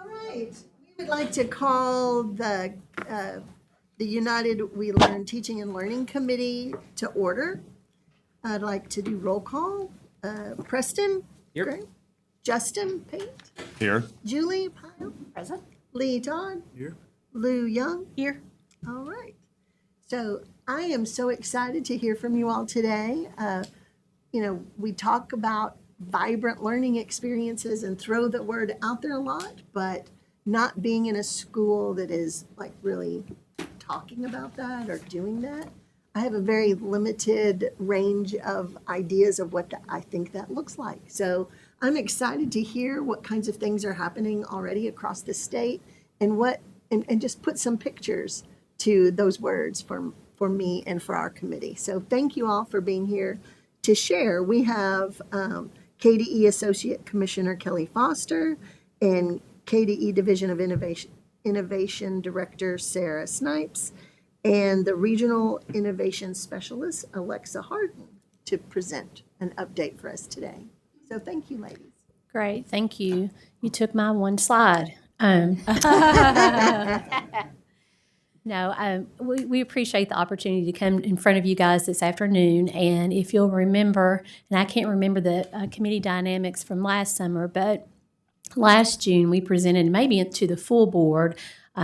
All right. We would like to call the United We Learn Teaching and Learning Committee to order. I'd like to do roll call. Preston? Here. Great. Justin Pate? Here. Julie Pyle? Present. Lee Todd? Here. Lou Young? Here. All right. So I am so excited to hear from you all today. We talk about vibrant learning experiences and throw the word out there a lot, but not being in a school that is like really talking about that or doing that. I have a very limited range of ideas of what I think that looks like. So I'm excited to hear what kinds of things are happening already across the state and and just put some pictures to those words for me and for our committee. So thank you all for being here to share. We have KDE Associate Commissioner Kelly Foster and KDE Division of Innovation Director Sarah Snipes and the Regional Innovation Specialist Alexa Harden to present an update for us today. So thank you, ladies. Great, thank you. You took my one slide. No, we appreciate the opportunity to come in front of you guys this afternoon. And if you'll remember, and I can't remember the committee dynamics from last summer, but last June we presented maybe to the full board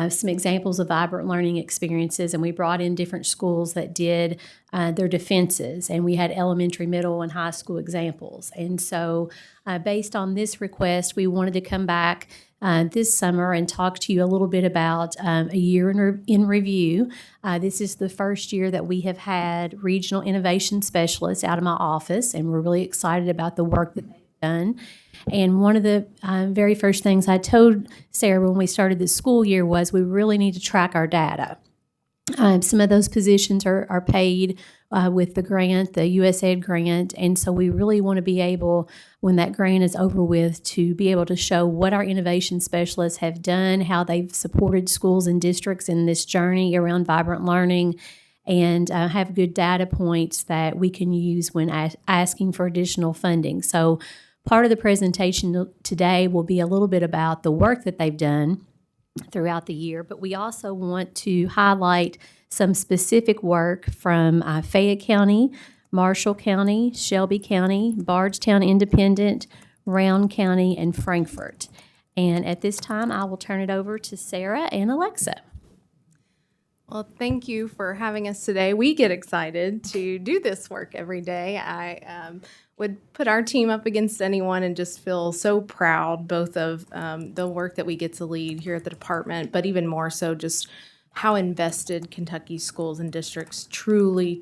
some examples of vibrant learning experiences, and we brought in different schools that did their defenses, and we had elementary, middle, and high school examples. And so based on this request, we wanted to come back this summer and talk to you a little bit about a year in review. This is the first year that we have had regional innovation specialists out of my office, and we're really excited about the work that they've done. And one of the very first things I told Sarah when we started the school year was we really need to track our data. Some of those positions are paid with the grant, the USAID grant, and so we really want to be able, when that grant is over with, to be able to show what our innovation specialists have done, how they've supported schools and districts in this journey around vibrant learning, and have good data points that we can use when asking for additional funding. So part of the presentation today will be a little bit about the work that they've done throughout the year, but we also want to highlight some specific work from Fayette County, Marshall County, Shelby County, Bardstown Independent, Round County, and Frankfort. And at this time, I will turn it over to Sarah and Alexa. Well, thank you for having us today. We get excited to do this work every day. I would put our team up against anyone and just feel so proud both of the work that we get to lead here at the department, but even more so just how invested Kentucky schools and districts truly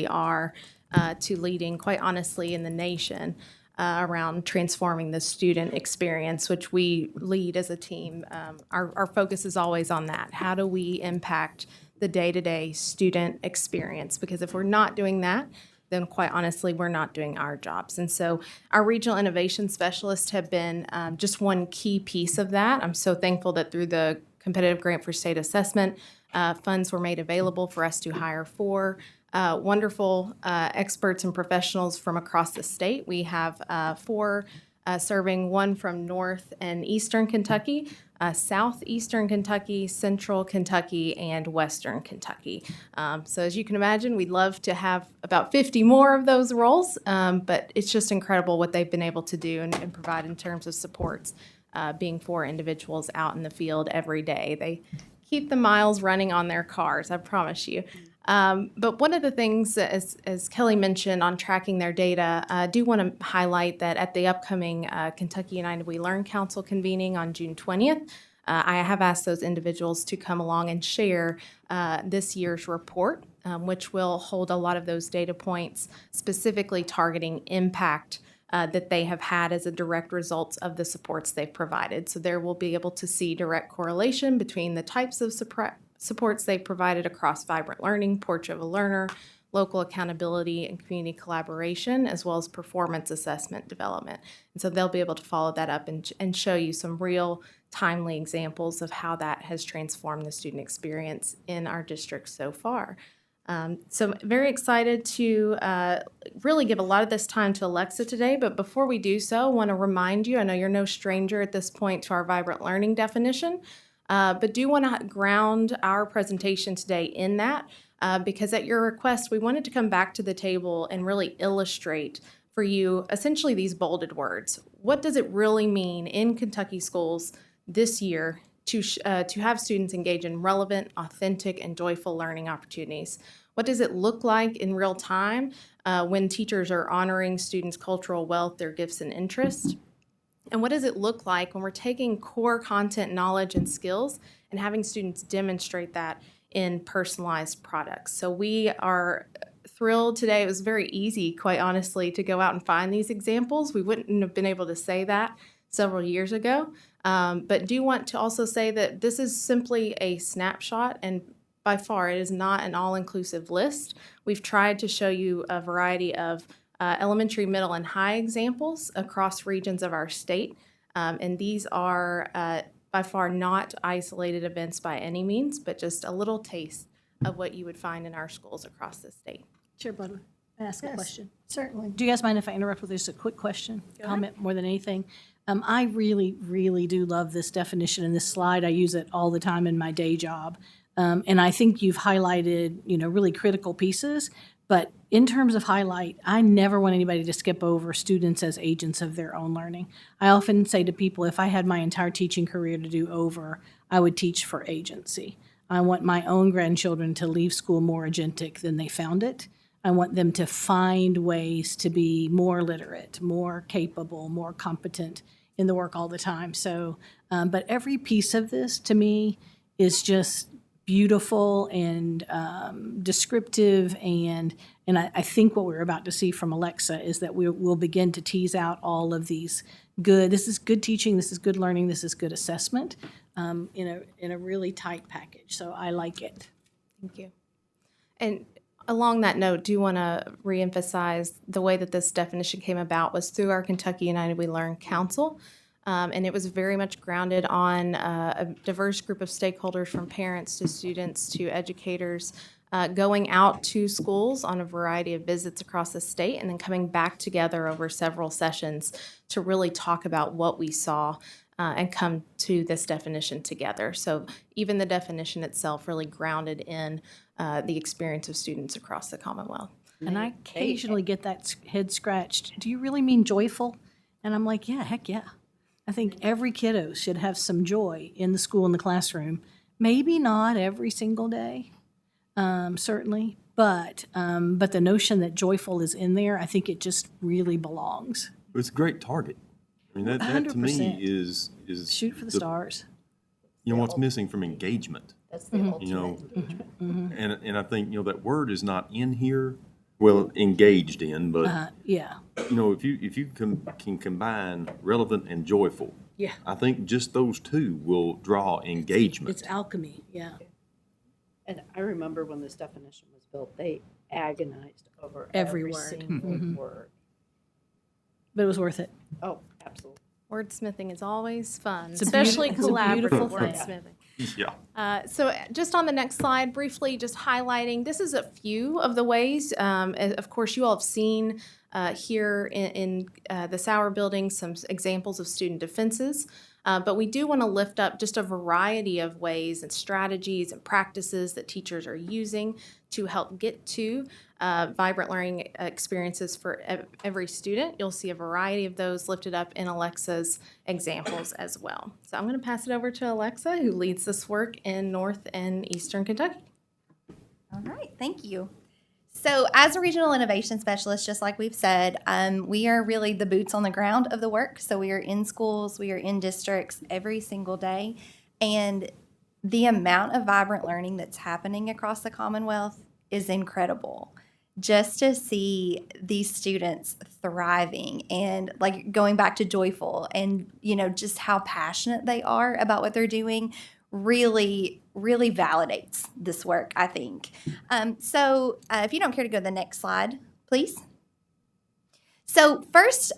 are to leading, quite honestly, in the nation around transforming the student experience, which we lead as a team. Our focus is always on that. How do we impact the day-to-day student experience? Because if we're not doing that, then quite honestly, we're not doing our jobs. And so our regional innovation specialists have been just one key piece of that. I'm so thankful that through the competitive grant for state assessment, funds were made available for us to hire four wonderful experts and professionals from across the state. We have four serving, one from North and Eastern Kentucky, Southeastern Kentucky, Central Kentucky, and Western Kentucky. So as you can imagine, we'd love to have about 50 more of those roles, but it's just incredible what they've been able to do and provide in terms of supports, being four individuals out in the field every day. They keep the miles running on their cars, I promise you. But one of the things, as Kelly mentioned, on tracking their data, I do want to highlight that at the upcoming Kentucky United We Learn Council convening on June 20th, I have asked those individuals to come along and share this year's report, which will hold a lot of those data points, specifically targeting impact that they have had as a direct result of the supports they've provided. So there will be able to see direct correlation between the types of supports they've provided across vibrant learning, portrait of a learner, local accountability, and community collaboration, as well as performance assessment development. And so they'll be able to follow that up and show you some real timely examples of how that has transformed the student experience in our district so far. So very excited to really give a lot of this time to Alexa today. But before we do so, I want to remind you, I know you're no stranger at this point to our vibrant learning definition, but do want to ground our presentation today in that because at your request, we wanted to come back to the table and really illustrate for you essentially these bolded words. What does it really mean in Kentucky schools this year to have students engage in relevant, authentic, and joyful learning opportunities? What does it look like in real time when teachers are honoring students' cultural wealth, their gifts and interests? And what does it look like when we're taking core content, knowledge, and skills and having students demonstrate that in personalized products? So we are thrilled today. It was very easy, quite honestly, to go out and find these examples. We wouldn't have been able to say that several years ago. But do want to also say that this is simply a snapshot, and by far it is not an all-inclusive list. We've tried to show you a variety of elementary, middle, and high examples across regions of our state. And these are by far not isolated events by any means, but just a little taste of what you would find in our schools across the state. Chair Butler, I ask a Yes, question. certainly. Do you guys mind if I interrupt with just a quick question, comment more than anything? I really, really do love this definition and this slide. I use it all the time in my day job. And I think you've highlighted, really critical pieces. But in terms of highlight, I never want anybody to skip over students as agents of their own learning. I often say to people, if I had my entire teaching career to do over, I would teach for agency. I want my own grandchildren to leave school more agentic than they found it. I want them to find ways to be more literate, more capable, more competent in the work all the time. So, but every piece of this to me is just beautiful and descriptive, and I think what we're about to see from Alexa is that we'll begin to tease out all of these this is good teaching, this is good learning, this is good assessment in a really tight package. So I like it. Thank you. And along that note, do want to reemphasize the way that this definition came about was through our Kentucky United We Learn Council. And it was very much grounded on a diverse group of stakeholders, from parents to students to educators, going out to schools on a variety of visits across the state and then coming back together over several sessions to really talk about what we saw and come to this definition together. So even the definition itself really grounded in the experience of students across the Commonwealth. And I occasionally get that head scratched. Do you really mean joyful? And I'm like, yeah, heck yeah. I think every kiddo should have some joy in the school, in the classroom. Maybe not every single day, certainly, but the notion that joyful is in there, I think it just really belongs. It's a great target. I mean, that to me 100%. is Shoot for the stars. what's missing from engagement. That's the ultimate engagement. And I think, that word is not in here, well, engaged in, but, Yeah. if you can combine relevant and joyful, Yeah. I think just those two will draw engagement. It's alchemy, yeah. And I remember when this definition was built, they agonized over Every every word. single word. But it was worth it. Oh, absolutely. Wordsmithing is always fun, It's a especially beautiful- it's a collaborative beautiful thing. wordsmithing. Yeah. So just on the next slide, briefly just highlighting, this is a few of the ways, of course, you all have seen here in the Sauer building some examples of student defenses, but we do want to lift up just a variety of ways and strategies and practices that teachers are using to help get to vibrant learning experiences for every student. You'll see a variety of those lifted up in Alexa's examples as well. So I'm going to pass it over to Alexa, who leads this work in North and Eastern Kentucky. All right, thank you. So as a regional innovation specialist, just like we've said, we are really the boots on the ground of the work. So we are in schools, we are in districts every single day. And the amount of vibrant learning that's happening across the Commonwealth is incredible. Just to see these students thriving and like going back to joyful and, just how passionate they are about what they're doing really validates this work, I think. So if you don't care to go to the next slide, please. So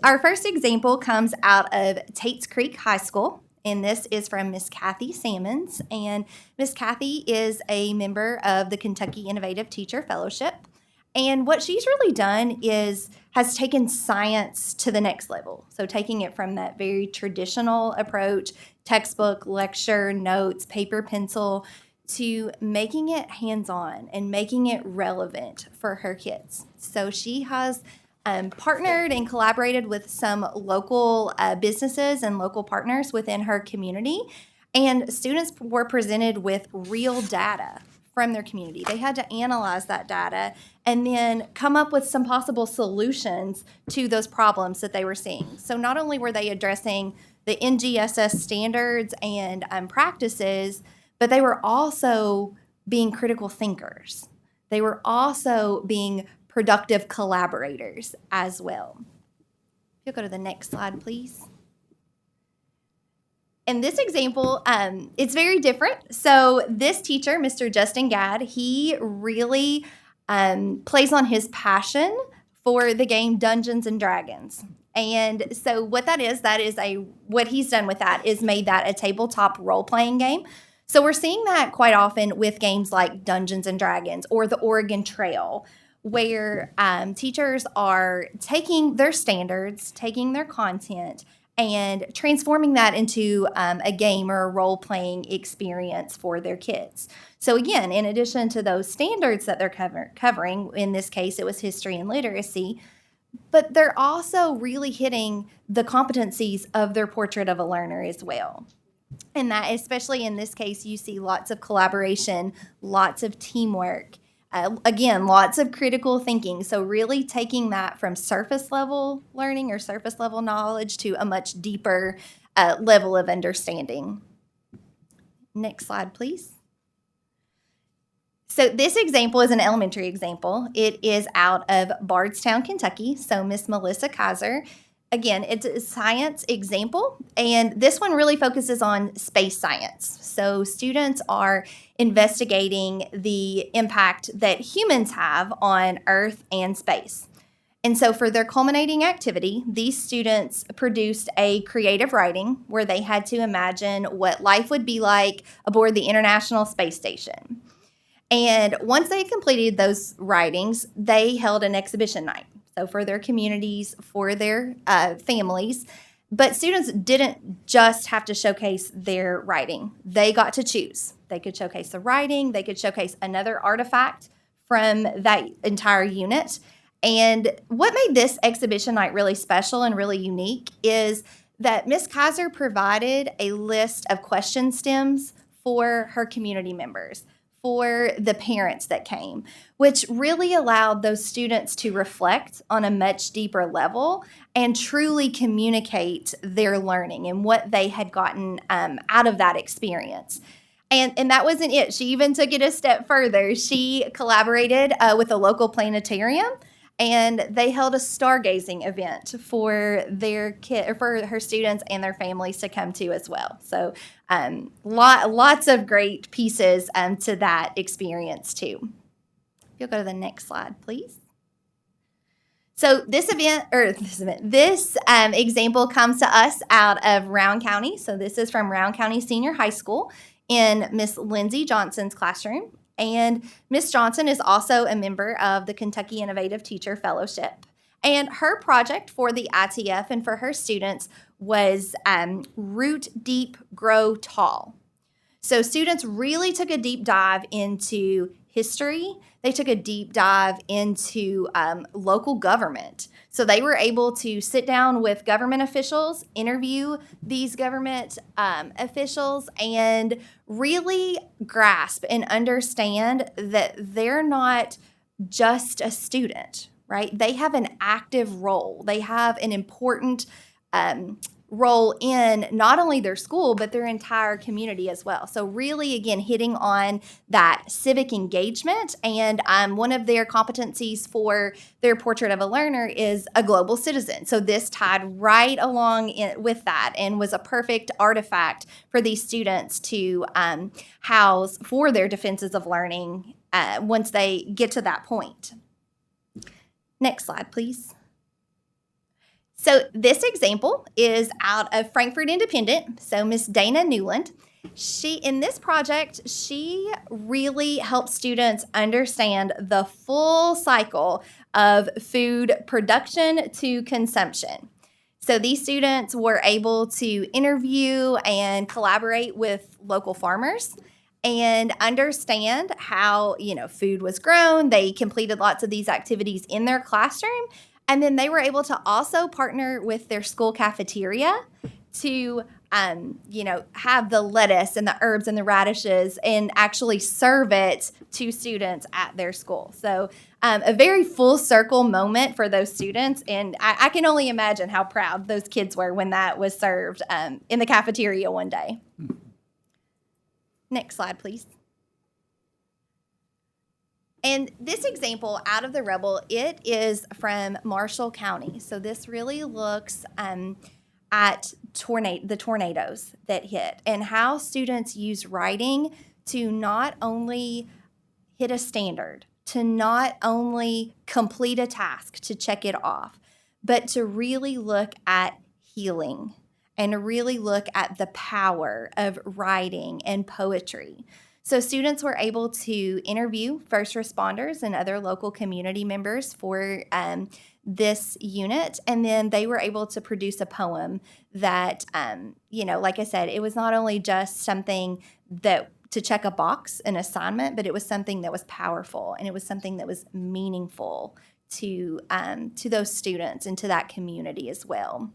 our first example comes out of Tates Creek High School. And this is from Miss Kathy Sammons. And Miss Kathy is a member of the Kentucky Innovative Teacher Fellowship. And what she's really done is has taken science to the next level. So taking it from that very traditional approach, textbook, lecture, notes, paper, pencil, to making it hands-on and making it relevant for her kids. So she has partnered and collaborated with some local businesses and local partners within her community. And students were presented with real data from their community. They had to analyze that data and then come up with some possible solutions to those problems that they were seeing. So not only were they addressing the NGSS standards and practices, but they were also being critical thinkers. They were also being productive collaborators as well. If you'll go to the next slide, please. In this example, it's very different. So this teacher, Mr. Justin Gadd, he really plays on his passion for the game Dungeons and Dragons. And so what what he's done with that is made that a tabletop role-playing game. So we're seeing that quite often with games like Dungeons and Dragons or the Oregon Trail, where teachers are taking their standards, taking their content, and transforming that into a game or a role-playing experience for their kids. So again, in addition to those standards that they're covering, in this case it was history and literacy, but they're also really hitting the competencies of their portrait of a learner as well. And that, especially in this case, you see lots of collaboration, lots of teamwork, again, lots of critical thinking. So really taking that from surface level learning or surface level knowledge to a much deeper level of understanding. Next slide, please. So this example is an elementary example. It is out of Bardstown, Kentucky. So Miss Melissa Kaiser. Again, it's a science example, and this one really focuses on space science. So students are investigating the impact that humans have on Earth and space. And so for their culminating activity, these students produced a creative writing where they had to imagine what life would be like aboard the International Space Station. And once they completed those writings, they held an exhibition night. So for their communities, for their families. But students didn't just have to showcase their writing. They got to choose. They could showcase the writing. They could showcase another artifact from that entire unit. And what made this exhibition night really special and really unique is that Ms. Kaiser provided a list of question stems for her community members, for the parents that came, which really allowed those students to reflect on a much deeper level and truly communicate their learning and what they had gotten out of that experience. And that wasn't it. She even took it a step further. She collaborated with a local planetarium, and they held a stargazing event for for her students and their families to come to as well. So lots of great pieces to that experience too. If you'll go to the next slide, please. So this example comes to us out of Round County. So this is from Round County Senior High School in Miss Lindsay Johnson's classroom. And Miss Johnson is also a member of the Kentucky Innovative Teacher Fellowship. And her project for the ITF and for her students was Root Deep, Grow Tall. So students really took a deep dive into history. They took a deep dive into local government. So they were able to sit down with government officials, interview these government officials, and really grasp and understand that they're not just a student, right? They have an active role. They have an important role in not only their school, but their entire community as well. So really, again, hitting on that civic engagement. And one of their competencies for their portrait of a learner is a global citizen. So this tied right along with that and was a perfect artifact for these students to house for their defenses of learning once they get to that point. Next slide, please. So this example is out of Frankfurt Independent. So Miss Dana Newland, in this project, she really helps students understand the full cycle of food production to consumption. So these students were able to interview and collaborate with local farmers and understand how, food was grown. They completed lots of these activities in their classroom. And then they were able to also partner with their school cafeteria to, have the lettuce and the herbs and the radishes and actually serve it to students at their school. So a very full circle moment for those students. And I can only imagine how proud those kids were when that was served in the cafeteria one day. Next slide, please. And this example out of the Rebel, it is from Marshall County. So this really looks at the tornadoes that hit and how students use writing to not only hit a standard, to not only complete a task to check it off, but to really look at healing and really look at the power of writing and poetry. So students were able to interview first responders and other local community members for this unit, and then they were able to produce a poem that, like I said, it was not only just something that to check a box, an assignment, but it was something that was powerful, and it was something that was meaningful to those students and to that community as well.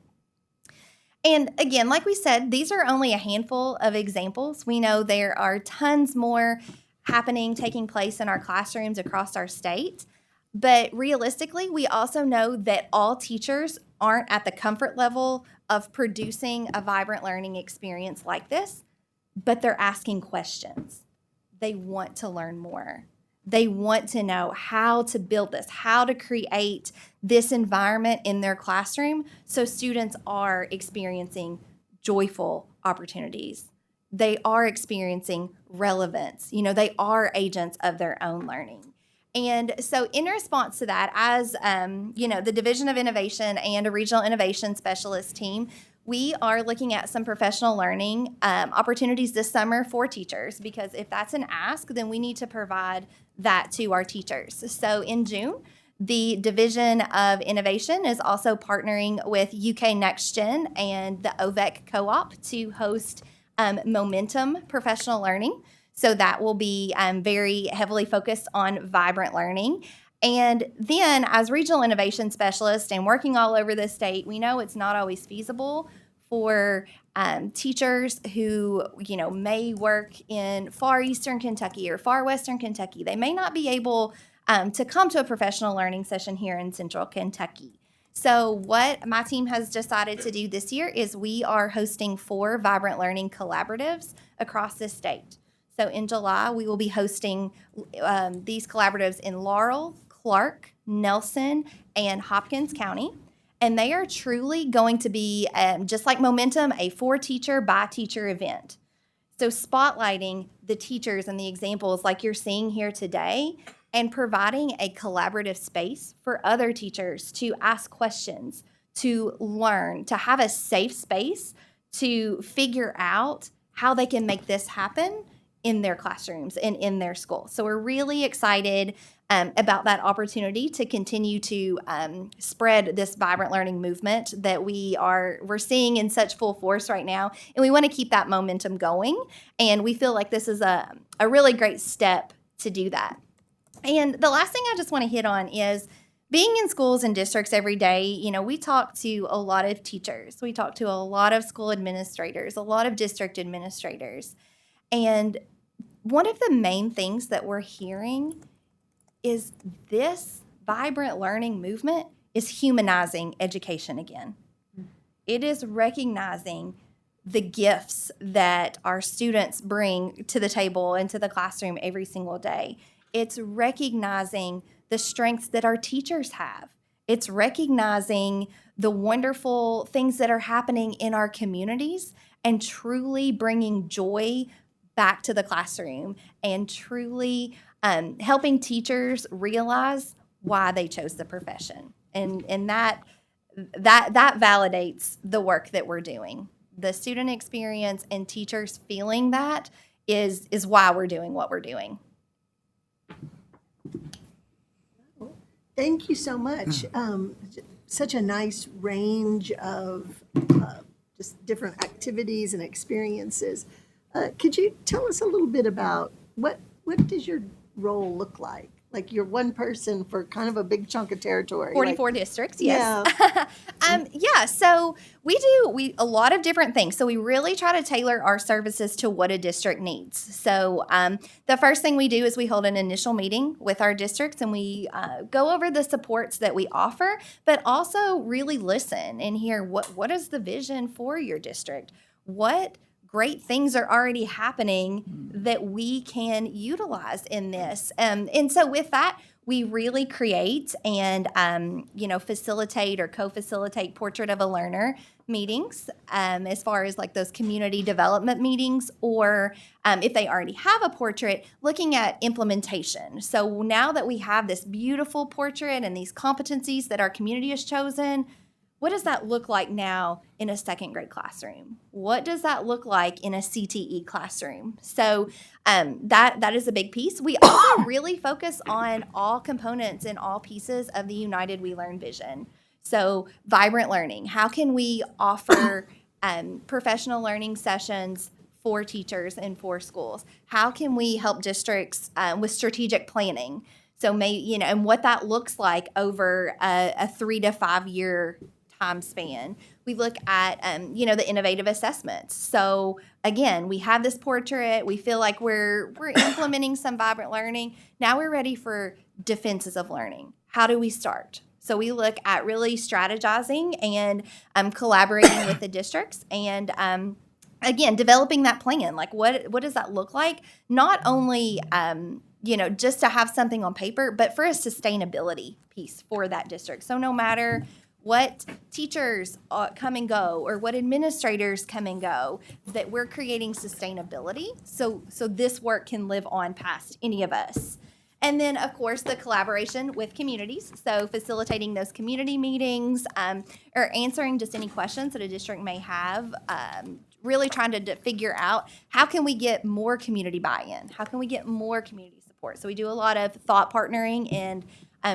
And again, like we said, these are only a handful of examples. We know there are tons more taking place in our classrooms across our state. But realistically, we also know that all teachers aren't at the comfort level of producing a vibrant learning experience like this, but they're asking questions. They want to learn more. They want to know how to build this, how to create this environment in their classroom so students are experiencing joyful opportunities. They are experiencing relevance. They are agents of their own learning. And so in response to that, as the Division of Innovation and a Regional Innovation Specialist team, we are looking at some professional learning opportunities this summer for teachers, because if that's an ask, then we need to provide that to our teachers. So in June, the Division of Innovation is also partnering with UK Next Gen and the OVEC Co-op to host Momentum Professional Learning. So that will be very heavily focused on vibrant learning. And then as regional innovation specialists and working all over the state, we know it's not always feasible for teachers who, may work in far eastern Kentucky or far western Kentucky. They may not be able to come to a professional learning session here in central Kentucky. So what my team has decided to do this year is we are hosting 4 vibrant learning collaboratives across the state. So in July, we will be hosting these collaboratives in Laurel, Clark, Nelson, and Hopkins County. And they are truly going to be, just like Momentum, a for-teacher, by-teacher event. So spotlighting the teachers and the examples like you're seeing here today, and providing a collaborative space for other teachers to ask questions, to learn, to have a safe space to figure out how they can make this happen in their classrooms and in their school. So we're really excited about that opportunity to continue to spread this vibrant learning movement that we're seeing in such full force right now. And we want to keep that momentum going. And we feel like this is a really great step to do that. And the last thing I just want to hit on is being in schools and districts every day. We talk to a lot of teachers. We talk to a lot of school administrators, a lot of district administrators. And one of the main things that we're hearing is this vibrant learning movement is humanizing education again. It is recognizing the gifts that our students bring to the table and to the classroom every single day. It's recognizing the strengths that our teachers have. It's recognizing the wonderful things that are happening in our communities and truly bringing joy back to the classroom and truly helping teachers realize why they chose the profession. And that that validates the work that we're doing. The student experience and teachers feeling that is why we're doing what we're doing. Thank you so much. Such a nice range of just different activities and experiences. Could you tell us a little bit about what does your role look like? Like you're one person for kind of a big chunk of territory. 44 districts, yes. Yeah. So we do a lot of different things. So we really try to tailor our services to what a district needs. So the first thing we do is we hold an initial meeting with our districts, and we go over the supports that we offer, but also really listen and hear what is the vision for your district? What great things are already happening that we can utilize in this. And so with that, we really create and, facilitate or co-facilitate Portrait of a Learner meetings as far as like those community development meetings, or if they already have a portrait, looking at implementation. So now that we have this beautiful portrait and these competencies that our community has chosen, what does that look like now in a second grade classroom? What does that look like in a CTE classroom? So that is a big piece. We also really focus on all components and all pieces of the United We Learn vision. So vibrant learning. How can we offer professional learning sessions for teachers and for schools? How can we help districts with strategic planning? So and what that looks like over a 3 to 5 year time span. We look at, the innovative assessments. So again, we have this portrait. We feel like we're implementing some vibrant learning. Now we're ready for defenses of learning. How do we start? So we look at really strategizing and collaborating with the districts and, again, developing that plan. Like what does that look like? Not only, just to have something on paper, but for a sustainability piece for that district. So no matter what teachers come and go or what administrators come and go, that we're creating sustainability so this work can live on past any of us. And then, of course, the collaboration with communities, so facilitating those community meetings or answering just any questions that a district may have, really trying to figure out how can we get more community buy-in? How can we get more community support? So we do a lot of thought partnering and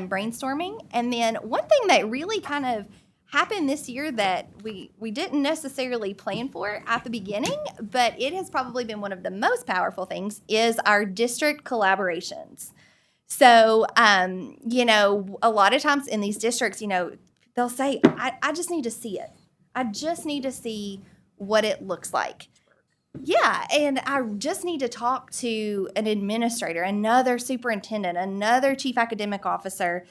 brainstorming. And then one thing that really kind of happened this year that we didn't necessarily plan for at the beginning, but it has probably been one of the most powerful things, is our district collaborations. So, a lot of times in these districts, they'll say, I just need to see it. I just need to see what it looks like. Yeah, and I just need to talk to an administrator, another superintendent, another chief academic officer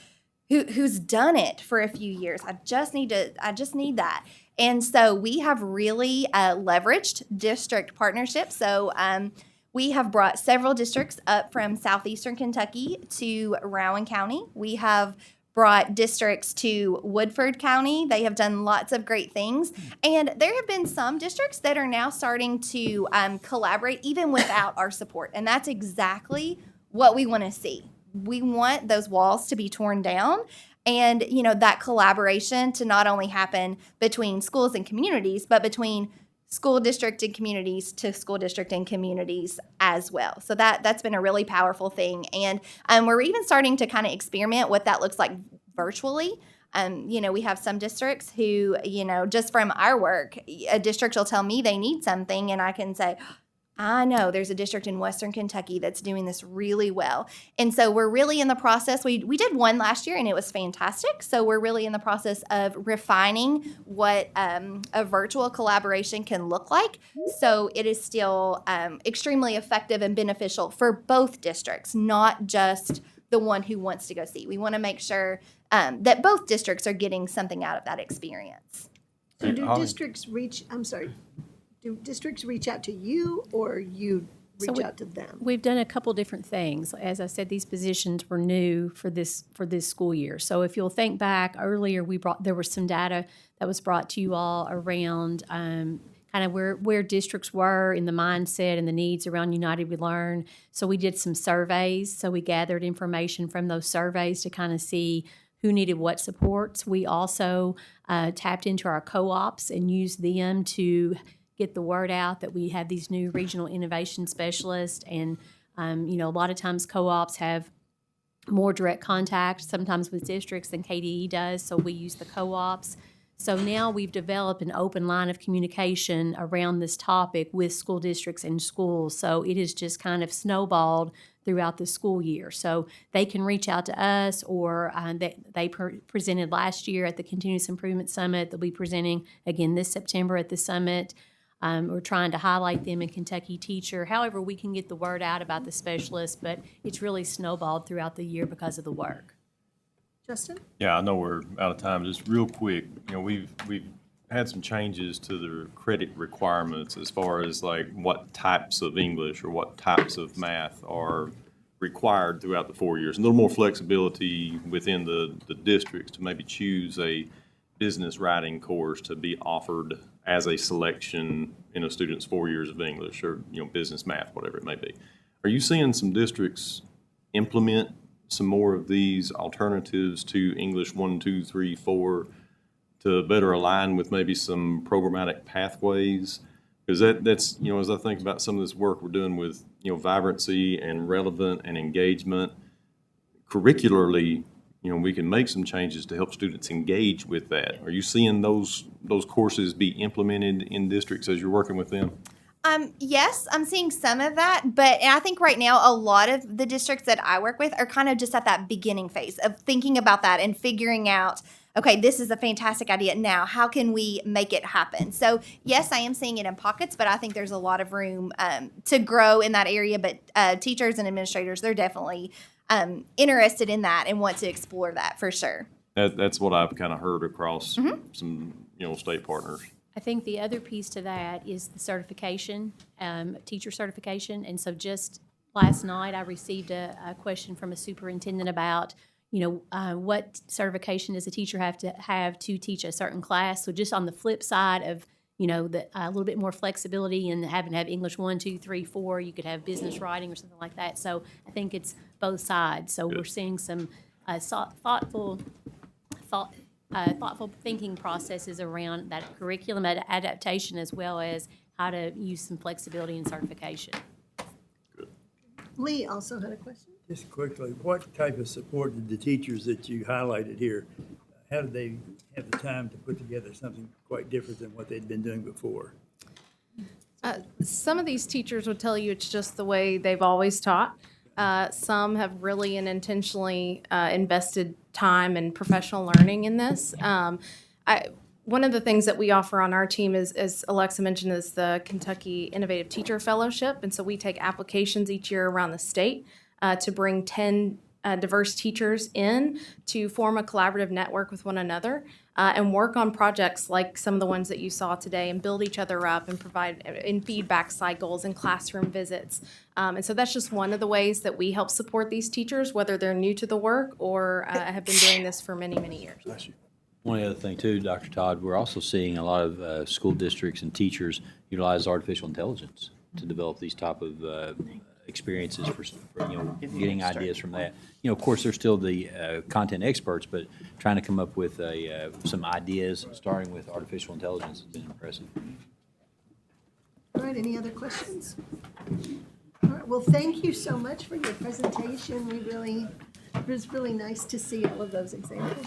who's done it for a few years. I just need that. And so we have really leveraged district partnerships. So we have brought several districts up from southeastern Kentucky to Rowan County. We have brought districts to Woodford County. They have done lots of great things. And there have been some districts that are now starting to collaborate even without our support. And that's exactly what we want to see. We want those walls to be torn down and, that collaboration to not only happen between schools and communities, but between school district and communities to school district and communities as well. So that's been a really powerful thing. And we're even starting to kind of experiment what that looks like virtually. We have some districts who, just from our work, a district will tell me they need something and I can say, I know there's a district in Western Kentucky that's doing this really well. And so we're really in the process. We did one last year and it was fantastic. So we're really in the process of refining what a virtual collaboration can look like. So it is still extremely effective and beneficial for both districts, not just the one who wants to go see. We want to make sure that both districts are getting something out of that experience. So do districts reach out to you or you reach out to them? We've done a couple different things. As I said, these positions were new for this school year. So if you'll think back earlier, there was some data that was brought to you all around kind of where districts were in the mindset and the needs around United We Learn. So we did some surveys. So we gathered information from those surveys to kind of see who needed what supports. We also tapped into our co-ops and used them to get the word out that we have these new regional innovation specialists. And, a lot of times co-ops have more direct contact, sometimes with districts than KDE does, so we use the co-ops. So now we've developed an open line of communication around this topic with school districts and schools. So it has just kind of snowballed throughout the school year. So they can reach out to us, or they presented last year at the Continuous Improvement Summit. They'll be presenting again this September at the summit. We're trying to highlight them in Kentucky Teacher. However, we can get the word out about the specialists, but it's really snowballed throughout the year because of the work. Justin? Yeah, I know we're out of time. Just real quick, we've had some changes to the credit requirements as far as like what types of English or what types of math are required throughout the 4 years. A little more flexibility within the districts to maybe choose a business writing course to be offered as a selection in a student's 4 years of English or, business math, whatever it may be. Are you seeing some districts implement some more of these alternatives to English 1, 2, 3, 4 to better align with maybe some programmatic pathways? Because that's, as I think about some of this work we're doing with, vibrancy and relevant and engagement, curricularly, we can make some changes to help students engage with that. Are you seeing those courses be implemented in districts as you're working with them? Yes, I'm seeing some of that, but I think right now a lot of the districts that I work with are kind of just at that beginning phase of thinking about that and figuring out, okay, this is a fantastic idea. Now, how can we make it happen? So, yes, I am seeing it in pockets, but I think there's a lot of room to grow in that area. But teachers and administrators, they're definitely interested in that and want to explore that for sure. That's what I've kind of heard across some, state partners. I think the other piece to that is the certification, teacher certification. And so just last night, I received a question from a superintendent about, what certification does a teacher have to teach a certain class? So just on the flip side of, a little bit more flexibility and having to have English 1, 2, 3, 4, you could have business writing or something like that. So I think it's both sides. So we're seeing some thoughtful thinking processes around that curriculum adaptation, as well as how to use some flexibility in certification. Lee also had a question. Just quickly, what type of support did the teachers that you highlighted here, how did they have the time to put together something quite different than what they'd been doing before? Some of these teachers would tell you it's just the way they've always taught. Some have really and intentionally invested time and professional learning in this. One of the things that we offer on our team is, as Alexa mentioned, is the Kentucky Innovative Teacher Fellowship. And so we take applications each year around the state to bring 10 diverse teachers in to form a collaborative network with one another and work on projects like some of the ones that you saw today and build each other up and provide in feedback cycles and classroom visits. And so that's just one of the ways that we help support these teachers, whether they're new to the work or have been doing this for many, many years. Bless you. One other thing too, Dr. Todd, we're also seeing a lot of school districts and teachers utilize artificial intelligence to develop these type of experiences for getting ideas from that. Of course, they're still the content experts, but trying to come up with some ideas, starting with artificial intelligence, has been impressive. All right, any other questions? All right, well, thank you so much for your presentation. It was really nice to see all of those examples.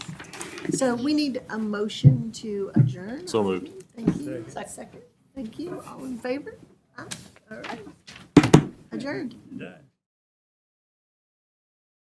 So we need a motion to adjourn. So moved. Thank you. Second. Thank you. All in favor? Aye. All right. Adjourned. Done.